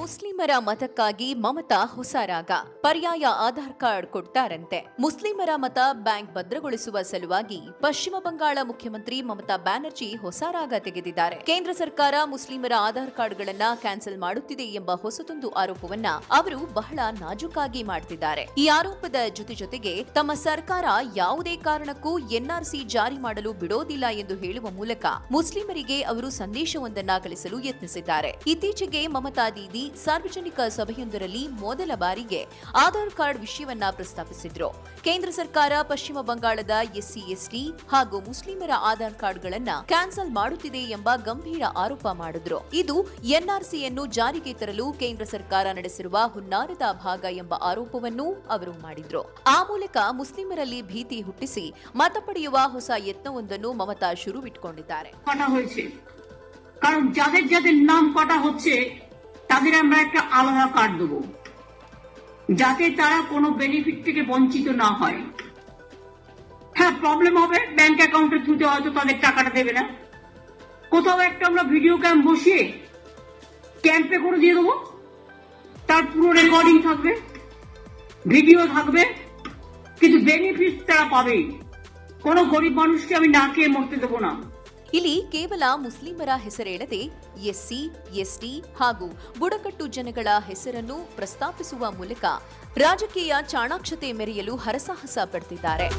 ಮುಸ್ಲಿಮರ ಮತಕ್ಕಾಗಿ ಮಮತಾ ಹೊಸ ರಾಗ ಪರ್ಯಾಯ ಆಧಾರ್ ಕಾರ್ಡ್ ಕೊಡ್ತಾರಂತೆ. ಮುಸ್ಲಿಮರ ಮತ ಬ್ಯಾಂಕ್ ಭದ್ರಗೊಳಿಸುವ ಸಲುವಾಗಿ ಪಶ್ಚಿಮ ಬಂಗಾಳ ಮುಖ್ಯಮಂತ್ರಿ ಮಮತಾ ಬ್ಯಾನರ್ಜಿ ಹೊಸ ರಾಗ ತೆಗೆದಿದ್ದಾರೆ. ಕೇಂದ್ರ ಸರ್ಕಾರ ಮುಸ್ಲಿಮರ ಆಧಾರ್ ಕಾರ್ಡ್ಗಳನ್ನ ಕ್ಯಾನ್ಸಲ್ ಮಾಡುತ್ತಿದೆ ಎಂಬ ಹೊಸದೊಂದು ಆರೋಪವನ್ನ ಅವರು ಬಹಳ ನಾಜೂಕಾಗಿ ಮಾಡ್ತಿದ್ದಾರೆ. ಈ ಆರೋಪದ ಜೊತೆಗೆ ತಮ್ಮ ಸರ್ಕಾರ ಯಾವುದೇ ಕಾರಣಕ್ಕೂ ಎನ್ಆರ್ಸಿ ಜಾರಿ ಮಾಡಲು ಬಿಡೋದಿಲ್ಲ ಎಂದು ಹೇಳುವ ಮೂಲಕ ಮುಸ್ಲಿಮರಿಗೆ ಅವರು ಸಂದೇಶವೊಂದನ್ನ ಕಳಿಸಲು ಯತ್ನಿಸಿದ್ದಾರೆ. ಇತ್ತೀಚೆಗೆ ಮಮತಾ ದೀದಿ ಸಾರ್ವಜನಿಕ ಸಭೆಯೊಂದರಲ್ಲಿ ಮೊದಲ ಬಾರಿಗೆ ಆಧಾರ್ ಕಾರ್ಡ್ ವಿಷಯವನ್ನ ಪ್ರಸ್ತಾಪಿಸಿದ್ರು. ಕೇಂದ್ರ ಸರ್ಕಾರ ಪಶ್ಚಿಮ ಬಂಗಾಳದ ಎಸ್ಸಿ ಎಸ್ಟಿ ಹಾಗೂ ಮುಸ್ಲಿಮರ ಆಧಾರ್ ಕಾರ್ಡ್ಗಳನ್ನ ಕ್ಯಾನ್ಸಲ್ ಮಾಡುತ್ತಿದೆ ಎಂಬ ಗಂಭೀರ ಆರೋಪ ಮಾಡಿದ್ರು. ಇದು ಎನ್ಆರ್ಸಿಯನ್ನು ಜಾರಿಗೆ ತರಲು ಕೇಂದ್ರ ಸರ್ಕಾರ ನಡೆಸಿರುವ ಹುನ್ನಾರದ ಭಾಗ ಎಂಬ ಆರೋಪವನ್ನೂ ಅವರು ಮಾಡಿದ್ರು. ಆ ಮೂಲಕ ಮುಸ್ಲಿಮರಲ್ಲಿ ಭೀತಿ ಹುಟ್ಟಿಸಿ ಮತ ಪಡೆಯುವ ಹೊಸ ಯತ್ನವೊಂದನ್ನು ಮಮತಾ ಶುರುವಿಟ್ಕೊಂಡಿದ್ದಾರೆ. কারণ যাদের যাদের নাম কাটা হচ্ছে তাদের আমরা একটা আলাদা কার্ড দেবো, যাতে তারা কোনো বেনিফিট থেকে বঞ্চিত না হয়। হ্যাঁ, প্রবলেম হবে, ব্যাংক অ্যাকাউন্টের থ্রুতে হয়তো তাদের টাকাটা দেবে না। কোথাও একটা আমরা ভিডিও ক্যাম্প বসিয়ে ক্যাম্পে করে দিয়ে দেবো, তার পুরো রেকর্ডিং থাকবে, ভিডিও থাকবে, কিন্তু বেনিফিট তারা পাবেই। কোনো গরিব মানুষকে আমি না খেয়ে মরতে দেবো না। ಇಲ್ಲಿ ಕೇವಲ ಮುಸ್ಲಿಮರ ಹೆಸರೇಳದೆ ಎಸ್ಸಿ, ಎಸ್ಟಿ ಹಾಗೂ ಬುಡಕಟ್ಟು ಜನಗಳ ಹೆಸರನ್ನು ಪ್ರಸ್ತಾಪಿಸುವ ಮೂಲಕ ರಾಜಕೀಯ ಚಾಣಾಕ್ಷತೆ ಮೆರೆಯಲು ಹರಸಾಹಸ ಪಡೆದಿದ್ದಾರೆ.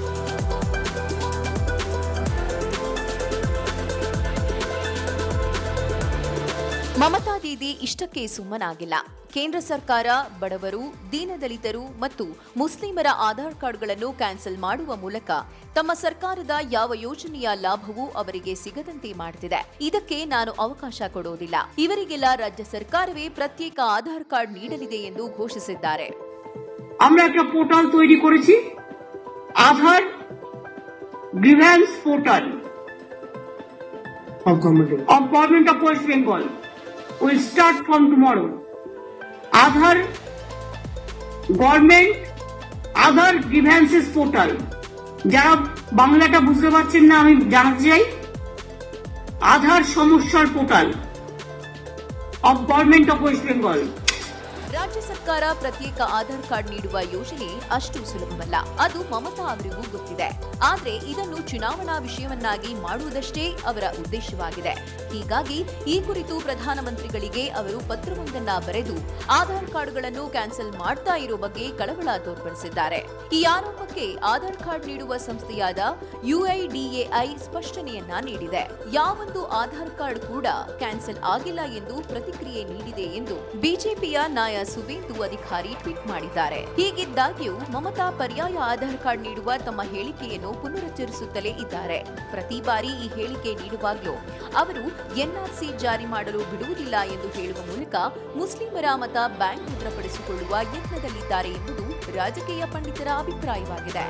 ಮಮತಾ ದೀದಿ ಇಷ್ಟಕ್ಕೆ ಸುಮ್ಮನಾಗಿಲ್ಲ. ಕೇಂದ್ರ ಸರ್ಕಾರ ಬಡವರು, ದೀನದಲಿತರು ಮತ್ತು ಮುಸ್ಲಿಮರ ಆಧಾರ್ ಕಾರ್ಡ್ಗಳನ್ನು ಕ್ಯಾನ್ಸಲ್ ಮಾಡುವ ಮೂಲಕ ತಮ್ಮ ಸರ್ಕಾರದ ಯಾವ ಯೋಜನೆಯ ಲಾಭವೂ ಅವರಿಗೆ ಸಿಗದಂತೆ ಮಾಡುತ್ತಿದೆ. ಇದಕ್ಕೆ ನಾನು ಅವಕಾಶ ಕೊಡೋದಿಲ್ಲ. ಇವರಿಗೆಲ್ಲ ರಾಜ್ಯ ಸರ್ಕಾರವೇ ಪ್ರತ್ಯೇಕ ಆಧಾರ್ ಕಾರ್ಡ್ ನೀಡಲಿದೆ ಎಂದು ಘೋಷಿಸಿದ್ದಾರೆ. আমরা একটা পোর্টাল তৈরি করেছি, Aadhaar grievance portal of Government of West Bengal will start from tomorrow. Aadhaar Government Aadhaar Grievances Portal, যারা বাংলাটা বুঝতে পারছেন না আমি জানাতে চাই, আধার সমস্যার portal of Government of West Bengal. ರಾಜ್ಯ ಸರ್ಕಾರ ಪ್ರತ್ಯೇಕ ಆಧಾರ್ ಕಾರ್ಡ್ ನೀಡುವ ಯೋಜನೆ ಅಷ್ಟು ಸುಲಭವಲ್ಲ. ಅದು ಮಮತಾ ಅವರಿಗೂ ಗೊತ್ತಿದೆ. ಆದರೆ ಇದನ್ನು ಚುನಾವಣಾ ವಿಷಯವನ್ನಾಗಿ ಮಾಡುವುದಷ್ಟೇ ಅವರ ಉದ್ದೇಶವಾಗಿದೆ. ಹೀಗಾಗಿ ಈ ಕುರಿತು ಪ್ರಧಾನಮಂತ್ರಿಗಳಿಗೆ ಅವರು ಪತ್ರವೊಂದನ್ನ ಬರೆದು ಆಧಾರ್ ಕಾರ್ಡ್ಗಳನ್ನು ಕ್ಯಾನ್ಸಲ್ ಮಾಡ್ತಾ ಇರೋ ಬಗ್ಗೆ ಕಳವಳ ತೋರ್ಪಡಿಸಿದ್ದಾರೆ. ಈ ಆರೋಪಕ್ಕೆ ಆಧಾರ್ ಕಾರ್ಡ್ ನೀಡುವ ಸಂಸ್ಥೆಯಾದ UIDAI ಸ್ಪಷ್ಟನೆಯನ್ನ ನೀಡಿದೆ. ಯಾವೊಂದು ಆಧಾರ್ ಕಾರ್ಡ್ ಕೂಡ ಕ್ಯಾನ್ಸಲ್ ಆಗಿಲ್ಲ ಎಂದು ಪ್ರತಿಕ್ರಿಯೆ ನೀಡಿದೆ ಎಂದು ಬಿಜೆಪಿಯ ನಾಯ ಸುವೇಂದು ಅಧಿಕಾರಿ ಟ್ವೀಟ್ ಮಾಡಿದ್ದಾರೆ. ಹೀಗಿದ್ದಾಗ್ಯೂ ಮಮತಾ ಪರ್ಯಾಯ ಆಧಾರ್ ಕಾರ್ಡ್ ನೀಡುವ ತಮ್ಮ ಹೇಳಿಕೆಯನ್ನು ಪುನರುಚ್ಚರಿಸುತ್ತಲೇ ಇದ್ದಾರೆ. ಪ್ರತಿ ಬಾರಿ ಈ ಹೇಳಿಕೆ ನೀಡುವಾಗಲೂ ಅವರು ಎನ್ಆರ್ಸಿ ಜಾರಿ ಮಾಡಲು ಬಿಡುವುದಿಲ್ಲ ಎಂದು ಹೇಳುವ ಮೂಲಕ ಮುಸ್ಲಿಮರ ಮತ ಬ್ಯಾಂಕ್ ಭದ್ರಪಡಿಸಿಕೊಳ್ಳುವ ಯತ್ನದಲ್ಲಿದ್ದಾರೆ ಎಂಬುದು ರಾಜಕೀಯ ಪಂಡಿತರ ಅಭಿಪ್ರಾಯವಾಗಿದೆ.